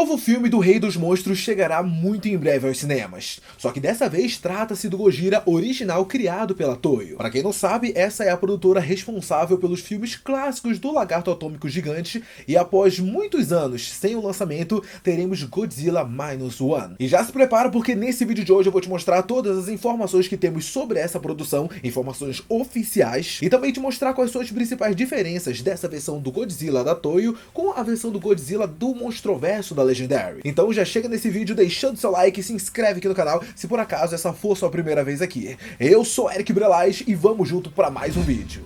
novo filme do Rei dos Monstros chegará muito em breve aos cinemas. Só que dessa vez trata-se do Gojira original criado pela Toei. Para quem não sabe, essa é a produtora responsável pelos filmes clássicos do Lagarto Atômico Gigante, e após muitos anos sem o lançamento, teremos Godzilla Minus One. E já se prepara porque nesse vídeo de hoje eu vou te mostrar todas as informações que temos sobre essa produção, informações oficiais, e também te mostrar quais são as principais diferenças dessa versão do Godzilla da Toei com a versão do Godzilla do Monstroverso da Legendary. Então já chega nesse vídeo deixando seu like e se inscreve aqui no canal se por acaso essa for sua primeira vez aqui. Eu sou Eric Brelais e vamos junto para mais um vídeo.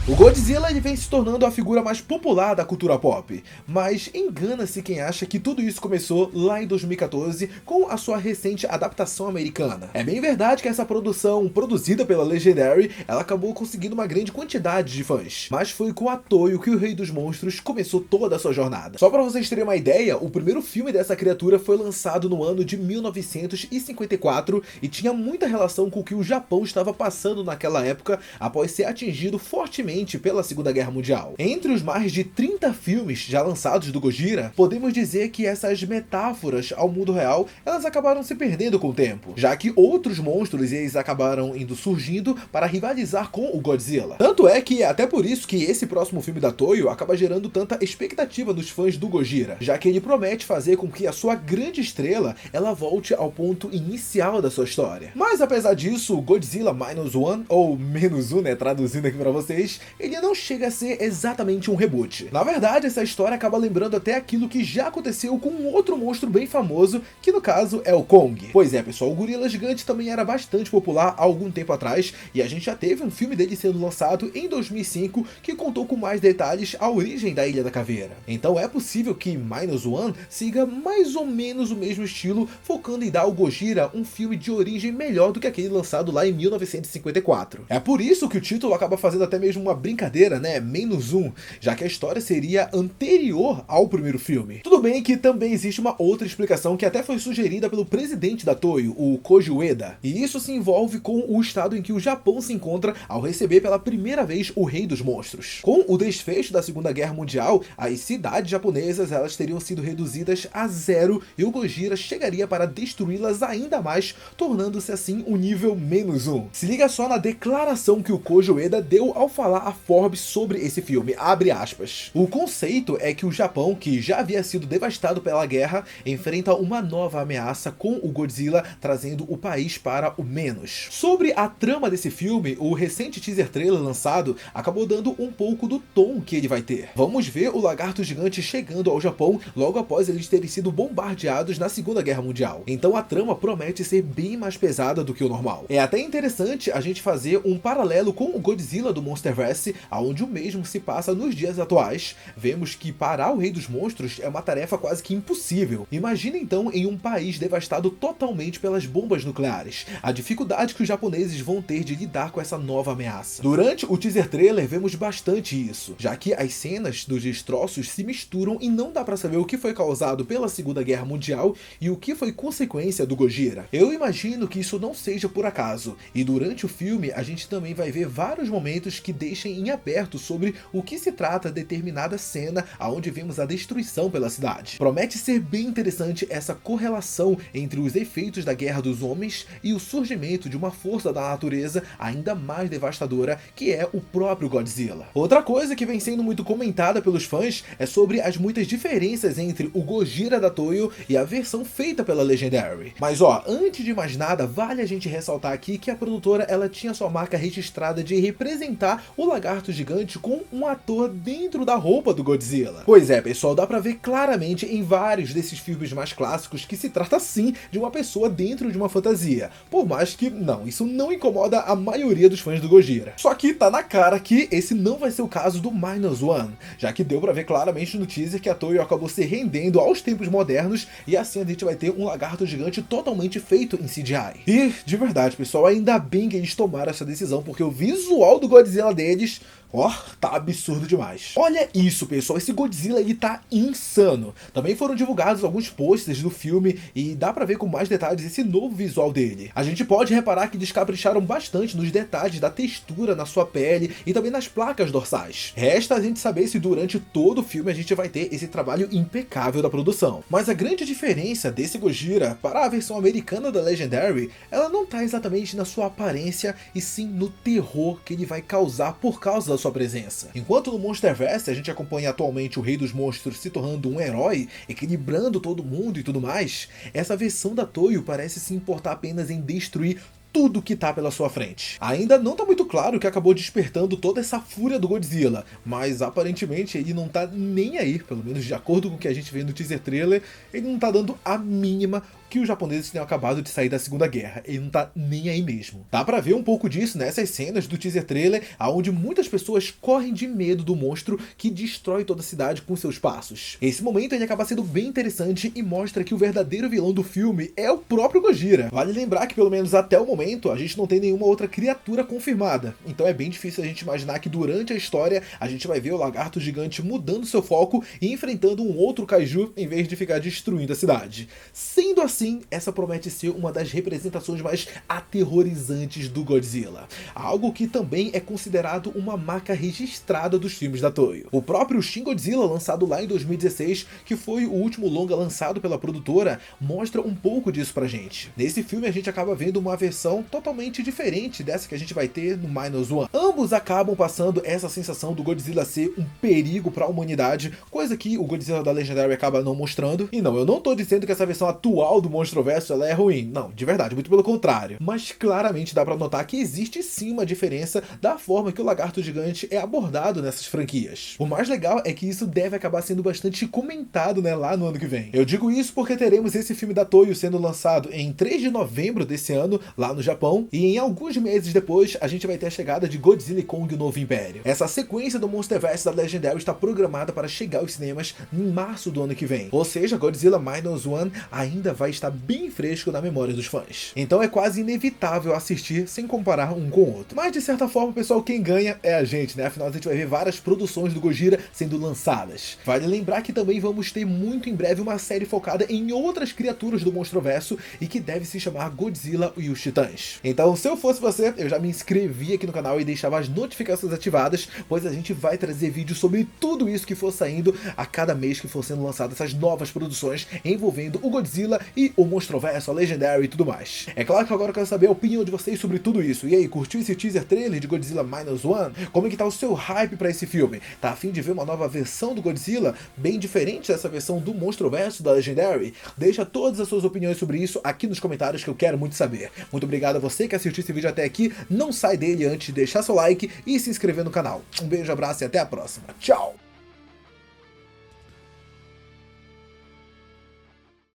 O Godzilla ele vem se tornando a figura mais popular da cultura pop, mas engana-se quem acha que tudo isso começou lá em 2014 com a sua recente adaptação americana. É bem verdade que essa produção, produzida pela Legendary, ela acabou conseguindo uma grande quantidade de fãs, mas foi com a Toei que o Rei dos Monstros começou toda a sua jornada. Só para vocês terem uma ideia, o primeiro filme dessa criatura foi lançado no ano de 1954 e tinha muita relação com o que o Japão estava passando naquela época após ser atingido fortemente pela Segunda Guerra Mundial. Entre os mais de 30 filmes já lançados do Gojira, podemos dizer que essas metáforas ao mundo real, elas acabaram se perdendo com o tempo, já que outros monstros eles acabaram indo surgindo para rivalizar com o Godzilla. Tanto é que é até por isso que esse próximo filme da Toei acaba gerando tanta expectativa dos fãs do Gojira, já que ele promete fazer com que a sua grande estrela ela volte ao ponto inicial da sua história. Mas apesar disso, o Godzilla Minus One, ou menos um, né, traduzindo aqui para vocês, ele não chega a ser exatamente um reboot. Na verdade, essa história acaba lembrando até aquilo que já aconteceu com um outro monstro bem famoso, que no caso é o Kong. Pois é, pessoal, o gorila gigante também era bastante popular há algum tempo atrás, e a gente já teve um filme dele sendo lançado em 2005, que contou com mais detalhes a origem da Ilha da Caveira. Então é possível que Minus One siga mais ou menos o mesmo estilo, focando em dar ao Gojira um filme de origem melhor do que aquele lançado lá em 1954. É por isso que o título acaba fazendo até mesmo uma brincadeira, né, menos um, já que a história seria anterior ao primeiro filme. Tudo bem que também existe uma outra explicação que até foi sugerida pelo presidente da Toei, o Koji Ueda, e isso se envolve com o estado em que o Japão se encontra ao receber pela primeira vez o Rei dos Monstros. Com o desfecho da Segunda Guerra Mundial, as cidades japonesas elas teriam sido reduzidas a zero e o Gojira chegaria para destruí-las ainda mais, tornando-se assim um nível menos um. Se liga só na declaração que o Koji Ueda deu ao falar a Forbes sobre esse filme, abre aspas. O conceito é que o Japão, que já havia sido devastado pela guerra, enfrenta uma nova ameaça com o Godzilla trazendo o país para o menos. Sobre a trama desse filme, o recente teaser trailer lançado acabou dando um pouco do tom que ele vai ter. Vamos ver o lagarto gigante chegando ao Japão logo após eles terem sido bombardeados na Segunda Guerra Mundial. Então a trama promete ser bem mais pesada do que o normal. É até interessante a gente fazer um paralelo com o Godzilla do Monsterverse, onde o mesmo se passa nos dias atuais. Vemos que parar o Rei dos Monstros é uma tarefa quase que impossível. Imagina então em um país devastado totalmente pelas bombas nucleares, a dificuldade que os japoneses vão ter de lidar com essa nova ameaça. Durante o teaser trailer vemos bastante isso, já que as cenas dos destroços se misturam e não dá pra saber o que foi causado pela Segunda Guerra Mundial e o que foi consequência do Gojira. Eu imagino que isso não seja por acaso, e durante o filme a gente também vai ver vários momentos que deixem em aberto sobre o que se trata determinada cena onde vemos a destruição pela cidade. Promete ser bem interessante essa correlação entre os efeitos da Guerra dos Homens e o surgimento de uma força da natureza ainda mais devastadora, que é o próprio Godzilla. Outra coisa que vem sendo muito comentada pelos fãs é sobre as muitas diferenças entre o Gojira da Toei e a versão feita pela Legendary. Mas antes de mais nada, vale a gente ressaltar aqui que a produtora ela tinha sua marca registrada de representar o lagarto gigante com um ator dentro da roupa do Godzilla. Pois é, pessoal, dá pra ver claramente em vários desses filmes mais clássicos que se trata sim de uma pessoa dentro de uma fantasia, por mais que isso não incomoda a maioria dos fãs do Gojira. Só que tá na cara que esse não vai ser o caso do Minus One, já que deu pra ver claramente no teaser que a Toei acabou se rendendo aos tempos modernos e assim a gente vai ter um lagarto gigante totalmente feito em CGI. E, de verdade, pessoal, ainda bem que eles tomaram essa decisão, porque o visual do Godzilla deles Ó, tá absurdo demais. Olha isso, pessoal, esse Godzilla aí tá insano. Também foram divulgados alguns posters do filme e dá pra ver com mais detalhes esse novo visual dele. A gente pode reparar que descapricharam bastante nos detalhes da textura na sua pele e também nas placas dorsais. Resta a gente saber se durante todo o filme a gente vai ter esse trabalho impecável da produção. Mas a grande diferença desse Gojira para a versão americana da Legendary, ela não tá exatamente na sua aparência e sim no terror que ele vai causar por causa da sua presença. Enquanto no Monsterverse a gente acompanha atualmente o Rei dos Monstros se tornando um herói, equilibrando todo mundo e tudo mais, essa versão da Toyo parece se importar apenas em destruir tudo que tá pela sua frente. Ainda não tá muito claro o que acabou despertando toda essa fúria do Godzilla, mas aparentemente ele não tá nem aí, pelo menos de acordo com o que a gente vê no teaser trailer, ele não tá dando a mínima que os japoneses tenham acabado de sair da Segunda Guerra. Ele não tá nem aí mesmo. Dá pra ver um pouco disso nessas cenas do teaser trailer, onde muitas pessoas correm de medo do monstro que destrói toda a cidade com seus passos. Esse momento ele acaba sendo bem interessante e mostra que o verdadeiro vilão do filme é o próprio Gojira. Vale lembrar que pelo menos até o momento a gente não tem nenhuma outra criatura confirmada, então é bem difícil a gente imaginar que durante a história a gente vai ver o lagarto gigante mudando seu foco e enfrentando um outro kaiju em vez de ficar destruindo a cidade. Sendo assim, essa promete ser uma das representações mais aterrorizantes do Godzilla, algo que também é considerado uma marca registrada dos filmes da Toyo. O próprio Shin Godzilla, lançado lá em 2016, que foi o último longa lançado pela produtora, mostra um pouco disso pra gente. Nesse filme a gente acaba vendo uma versão totalmente diferente dessa que a gente vai ter no Minus One. Ambos acabam passando essa sensação do Godzilla ser um perigo para a humanidade, coisa que o Godzilla da Legendary acaba não mostrando. E não, eu não tô dizendo que essa versão atual do Monstroverso ela é ruim, não, de verdade, muito pelo contrário. Mas claramente dá pra notar que existe sim uma diferença da forma que o lagarto gigante é abordado nessas franquias. O mais legal é que isso deve acabar sendo bastante comentado, né, lá no ano que vem. Eu digo isso porque teremos esse filme da Toyo sendo lançado em 3 de novembro desse ano, lá no Japão, e em alguns meses depois a gente vai ter a chegada de Godzilla e Kong: O Novo Império. Essa sequência do Monsterverse da Legendary está programada para chegar aos cinemas em março do ano que vem. Ou seja, Godzilla Minus One ainda vai estar bem fresco na memória dos fãs. Então é quase inevitável assistir sem comparar um com o outro. Mas de certa forma, pessoal, quem ganha é a gente, né? Afinal a gente vai ver várias produções do Gojira sendo lançadas. Vale lembrar que também vamos ter muito em breve uma série focada em outras criaturas do Monstroverso e que deve se chamar Godzilla e os Titãs. Então, se eu fosse você, eu já me inscrevia aqui no canal e deixava as notificações ativadas, pois a gente vai trazer vídeos sobre tudo isso que for saindo a cada mês que for sendo lançadas essas novas produções envolvendo o Godzilla e o Monstroverso, a Legendary e tudo mais. É claro que agora eu quero saber a opinião de vocês sobre tudo isso. E aí, curtiu esse teaser trailer de Godzilla Minus One? Como é que tá o seu hype pra esse filme? Tá a fim de ver uma nova versão do Godzilla, bem diferente dessa versão do Monstroverso da Legendary? Deixa todas as suas opiniões sobre isso aqui nos comentários que eu quero muito saber. Muito obrigado a você que assistiu esse vídeo até aqui. Não sai dele antes de deixar seu like e se inscrever no canal. Um beijo, abraço e até a próxima. Tchau!